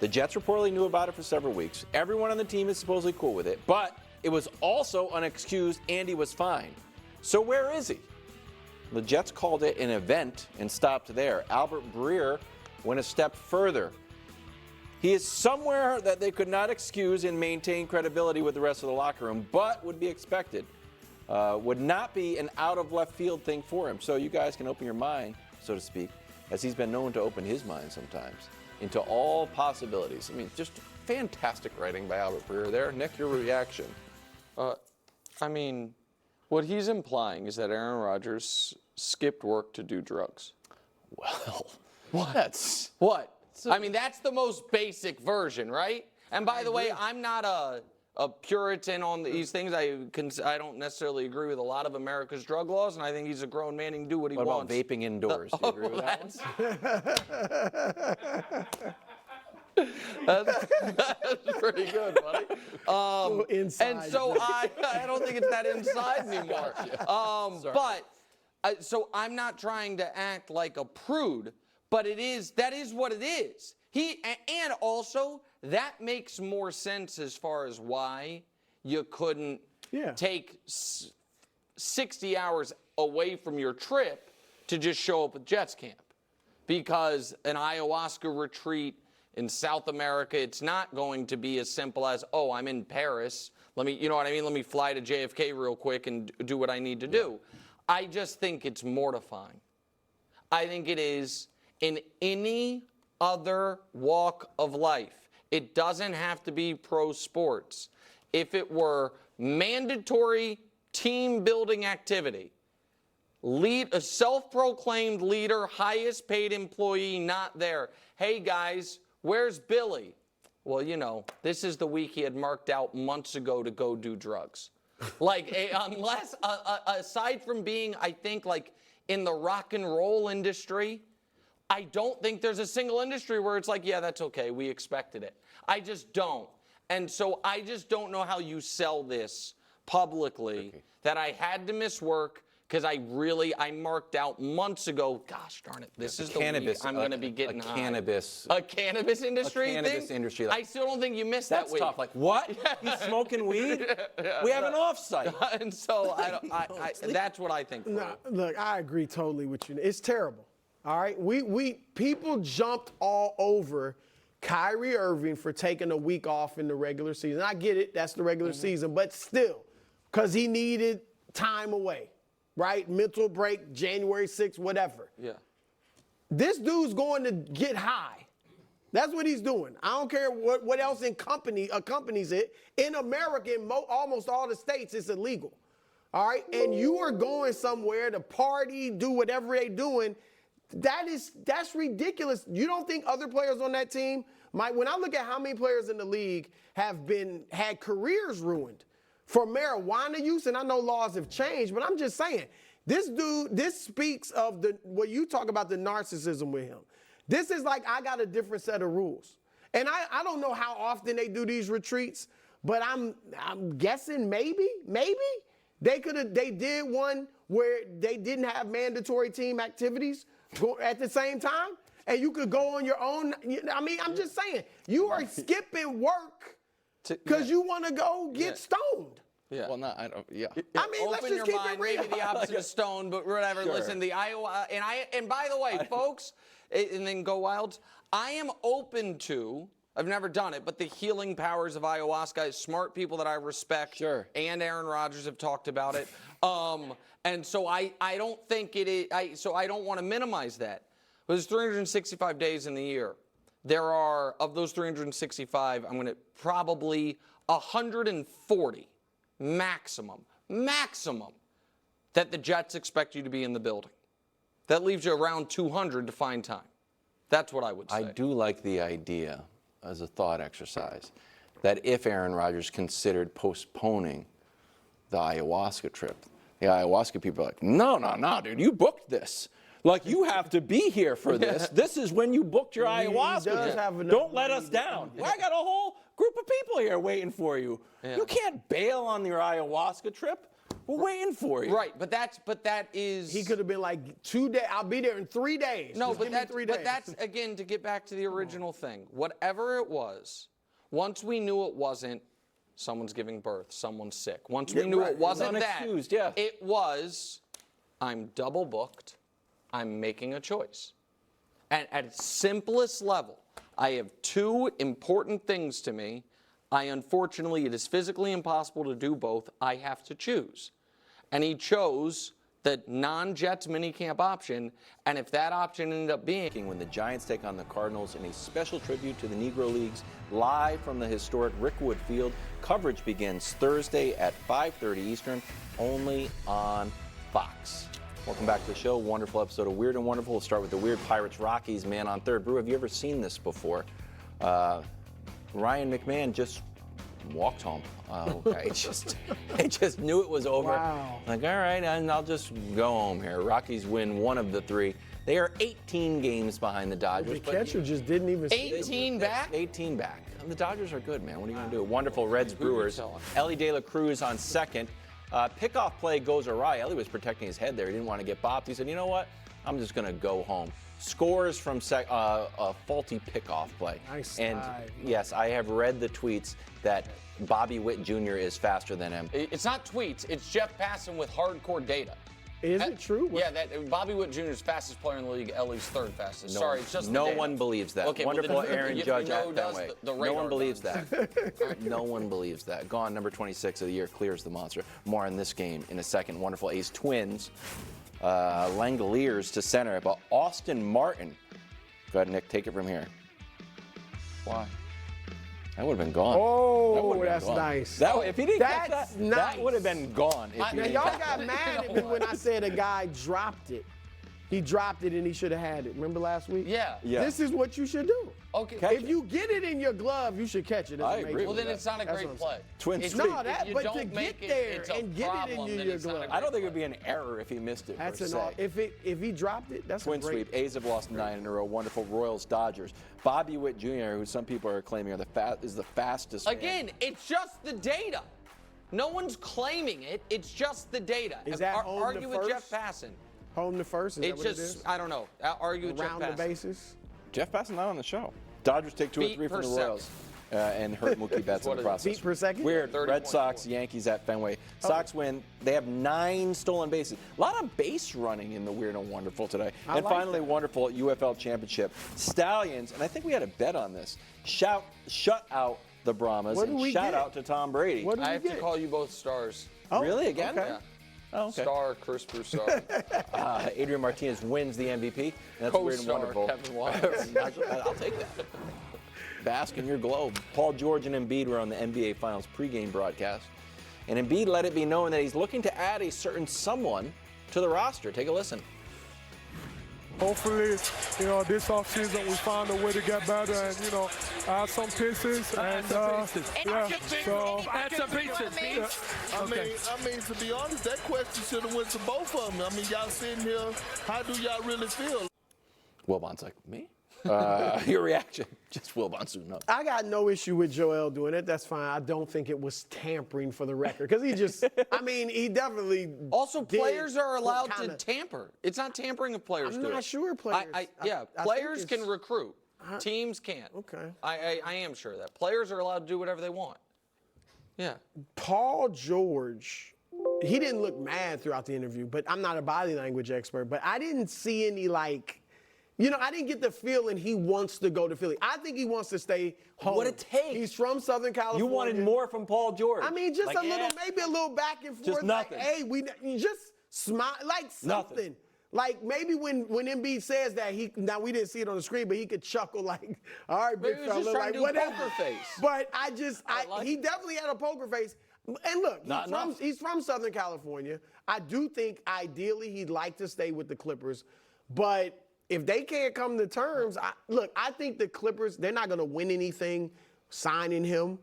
The Jets reportedly knew about it for several weeks. Everyone on the team is supposedly cool with it, but it was also unexcused and he was fine. So where is he? The Jets called it an event and stopped there. Albert Breer went a step further. He is somewhere that they could not excuse and maintain credibility with the rest of the locker room, but would be expected. Would not be an out-of-left field thing for him. So you guys can open your mind, so to speak, as he's been known to open his mind sometimes, into all possibilities. I mean, just fantastic writing by Albert Breer there. Nick, your reaction? I mean, what he's implying is that Aaron Rodgers skipped work to do drugs. Well, What? What? I mean, that's the most basic version, right? And by the way, I'm not a Puritan on these things. I don't necessarily agree with a lot of America's drug laws, and I think he's a grown man. He can do what he wants. What about vaping indoors? Do you agree with that one? That's pretty good, buddy. Inside. And so I don't think it's that inside anymore. So I'm not trying to act like a prude, but that is what it is. And also that makes more sense as far as why you couldn't take 60 hours away from your trip to just show up at Jets camp, because an ayahuasca retreat in South America, it's not going to be as simple as, oh, I'm in Paris. You know what I mean? Let me fly to JFK real quick and do what I need to do. I just think it's mortifying. I think it is in any other walk of life. It doesn't have to be pro sports. If it were mandatory team building activity, a self-proclaimed leader, highest paid employee, not there. Hey guys, where's Billy? Well, you know, this is the week he had marked out months ago to go do drugs. Unless, aside from being, I think, like in the rock and roll industry, I don't think there's a single industry where it's like, yeah, that's okay, we expected it. I just don't. And so I just don't know how you sell this publicly, that I had to miss work because I marked out months ago, gosh darn it, this is the week I'm going to be getting high. A cannabis industry thing? A cannabis industry. I still don't think you missed that week. That's tough. Like, what? He's smoking weed? We have an offsite. And so that's what I think. No, look, I agree totally with you. It's terrible. All right, people jumped all over Kyrie Irving for taking a week off in the regular season. I get it, that's the regular season, but still, because he needed time away, right? Mental break, January 6th, whatever. Yeah. This dude's going to get high. That's what he's doing. I don't care what else accompanies it. In America, in almost all the states, it's illegal. All right, and you are going somewhere to party, do whatever they're doing. That's ridiculous. You don't think other players on that team when I look at how many players in the league have had careers ruined for marijuana use, and I know laws have changed, but I'm just saying, this speaks of what you talk about, the narcissism with him. This is like, I got a different set of rules. And I don't know how often they do these retreats, but I'm guessing maybe they did one where they didn't have mandatory team activities at the same time, and you could go on your own. I mean, I'm just saying, you are skipping work because you want to go get stoned. Yeah. Well, no, I don't. Yeah. I mean, let's just keep it real. Maybe the opposite of stone, but whatever. Sure. Listen, the Iowa and by the way, folks, and then go Wilds. I am open to. I've never done it, but the healing powers of ayahuasca. Smart people that I respect, and Aaron Rodgers have talked about it. And so I don't think it is. So I don't want to minimize that. But there's 365 days in the year. There are, of those 365, I'm going to probably 140 maximum, that the Jets expect you to be in the building. That leaves you around 200 to find time. That's what I would say. I do like the idea, as a thought exercise, that if Aaron Rodgers considered postponing the ayahuasca trip, the ayahuasca people are like, no, dude, you booked this. Like, you have to be here for this. This is when you booked your ayahuasca. Don't let us down. Well, I got a whole group of people here waiting for you. Yeah. You can't bail on your ayahuasca trip. We're waiting for you. Right, but that is. He could have been like 2 days. I'll be there in 3 days. No, Just but give me 3 days. that's again to get back to the original thing. Whatever it was, once we knew it wasn't someone's giving birth, someone's sick. Once we knew right. it wasn't Unexcused, that, yeah. it was I'm double booked. I'm making a choice. And at its simplest level, I have two important things to me. Unfortunately, it is physically impossible to do both. I have to choose. And he chose the non-Jets minicamp option, and if that option ended up being When the Giants take on the Cardinals in a special tribute to the Negro Leagues, live from the historic Rickwood Field, coverage begins Thursday at 5:30 Eastern, only on Fox. Welcome back to the show. Wonderful episode of Weird and Wonderful. We'll start with the Weird Pirates Rockies man on third. Brew, have you ever seen this before? Ryan McMahon just walked home. I just knew it was over. Wow. Like, all right, and I'll just go home here. Rockies win one of the three. They are 18 games behind the Dodgers. The catcher just didn't even. 18 back? 18 back. And the Dodgers are good, man. What are you going to do? Wonderful Reds Brewers. Ellie De La Cruz on second. Pickoff play goes awry. Ellie was protecting his head there. He didn't want to get bopped. He said, you know what? I'm just going to go home. Scores from a faulty pickoff play. Nice and dive. yes, I have read the tweets that Bobby Witt Jr. is faster than him. It's not tweets. It's Jeff Passan with hardcore data. Is it true? Yeah, that Bobby Witt Jr. is fastest player in the league. Ellie's third fastest. Sorry, it's just the no data. one believes that. Okay, well, Wonderful then Aaron you Judge know at who does Fenway. the No radar one believes does. that. No one believes that. Gone, number 26 of the year, clears the monster. More on this game in a second. Wonderful Ace Twins. Langoliers to center, but Austin Martin. Go ahead, Nick, take it from here. Why? That would have been gone. Oh, That would've been that's gone. nice. If he didn't catch That's that, nice. that would have been gone. If he Now, didn't y'all catch got mad at me when I said a guy dropped it. He dropped it and he should have had it. Remember last week? Yeah. Yeah. This is what you should do. Okay. Catch If you get it in your glove, you should catch it. I agree Well, with then it's not a That's great what I'm play. Twin If- sweep. No, if that, you but don't to make get there it's a and get it problem, in then your it's not a glove. I don't think it great would be an error if he missed it. That's per an se. if he dropped it, that's Twin a great. sweep. A's have lost 9 in a row. Wonderful Royals, Dodgers. Bobby Witt Jr., who some people are claiming is the fastest. man. Again, it's just the data. No one's claiming it. It's just the data. Is that home to argue with Jeff first? Passan. Home to first. Is It's that what just it is? I don't know. I'll argue with Jeff Around the Passan. bases. Jeff Passan not on the show. Dodgers take 2 or Feet 3 from per the Royals. And hurt Mookie Betts in What the is it? process. Feet per second? Weird. 30.4. Red Sox, Yankees at Fenway. Sox win. They have 9 stolen bases. A lot of base running in the Weird and Wonderful today. I And like finally, that. wonderful UFL championship. Stallions, and I think we had a bet on this. Shut out the Brahmas What and do we shout get? out to Tom Brady. What do I we have get? to call you both stars. Oh, Really? Again? okay. Yeah. Oh, okay. Star, Chris Broussard. Adrian Martinez wins the MVP. And that's Weird and Co-star Wonderful. Kevin Waters. I'll take that. Bask in your globe. Paul George and Embiid were on the NBA Finals pregame broadcast. And Embiid let it be known that he's looking to add a certain someone to the roster. Take a listen. Hopefully, this offseason we find a way to get better and, add some pieces. And, yeah, so. I mean, to be honest, that question should have went to both of them. I mean, y'all sitting here, how do y'all really feel? Wilbon's like, me? Your reaction? Just Wilbon soon up. I got no issue with Joel doing it. That's fine. I don't think it was tampering for the record because he just, he definitely. Also, did players are allowed kinda- to tamper. It's not tampering if players I'm do it. not sure players. I think players it's- can recruit. Teams can't. Okay. I am sure of that. Players are allowed to do whatever they want. Yeah. Paul George, he didn't look mad throughout the interview, but I'm not a body language expert, but I didn't see any I didn't get the feeling he wants to go to Philly. I think he wants to stay home. What it takes. He's from Southern California. You wanted more from Paul George. I mean, just Like, a little, maybe a little back and forth. nothing. Like, hey, you just smile, like something. Nothing. Like maybe when Embiid says that, now we didn't see it on the screen, but he could chuckle like, all right, Maybe big he was just fella, trying like to do whatever. poker face. But he definitely had a poker face. And look, he's from Southern California. I do think ideally he'd like to stay with the Clippers, but if they can't come to terms, I think the Clippers, they're not going to win anything signing him,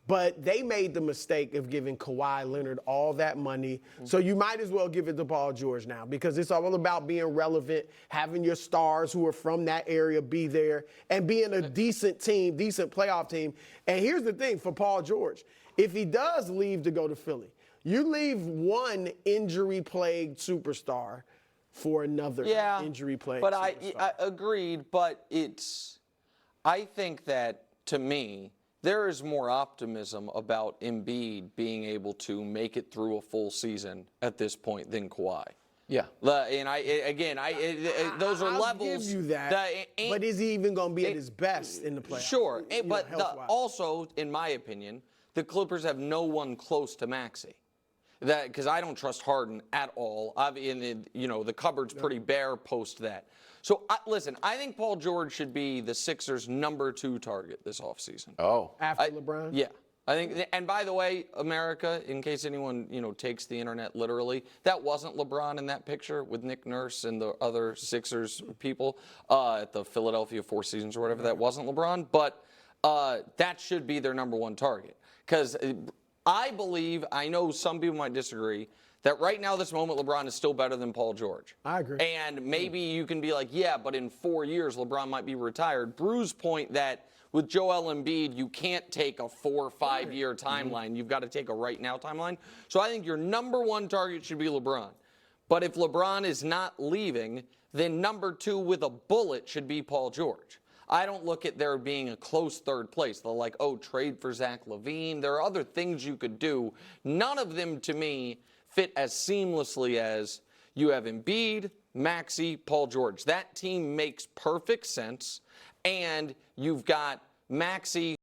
but they made the mistake of giving Kawhi Leonard all that money. So you might as well give it to Paul George now because it's all about being relevant, having your stars who are from that area be there, and being a decent team, decent playoff team. And here's the thing for Paul George. If he does leave to go to Philly, You leave one injury-plagued superstar for another injury-plagued but superstar. I agreed, but I think that, to me, there is more optimism about Embiid being able to make it through a full season at this point than Kawhi. Yeah. And those are levels. I'll give you that. But is he even going to be at his best in the playoffs? Sure, but health-wise? also, in my opinion, the Clippers have no one close to Maxey. Because I don't trust Harden at all. The cupboard's pretty bare post that. So, listen, I think Paul George should be the Sixers' number 2 target this offseason. Oh. After LeBron? Yeah. I think, and by the way, America, in case anyone, takes the internet literally, that wasn't LeBron in that picture with Nick Nurse and the other Sixers people at the Philadelphia Four Seasons or whatever. That wasn't LeBron, but that should be their number 1 target. Because I believe, I know some people might disagree, that right now, this moment, LeBron is still better than Paul George. I agree. And maybe you can be like, yeah, but in 4 years, LeBron might be retired. Bruce's point that with Joel Embiid, you can't take a 4 or 5 year timeline. You've got to take a right now timeline. So I think your number 1 target should be LeBron. But if LeBron is not leaving, then number 2 with a bullet should be Paul George. I don't look at there being a close third place. They're like, trade for Zach LaVine. There are other things you could do. None of them, to me, fit as seamlessly as you have Embiid, Maxey, Paul George. That team makes perfect sense, and you've got Maxey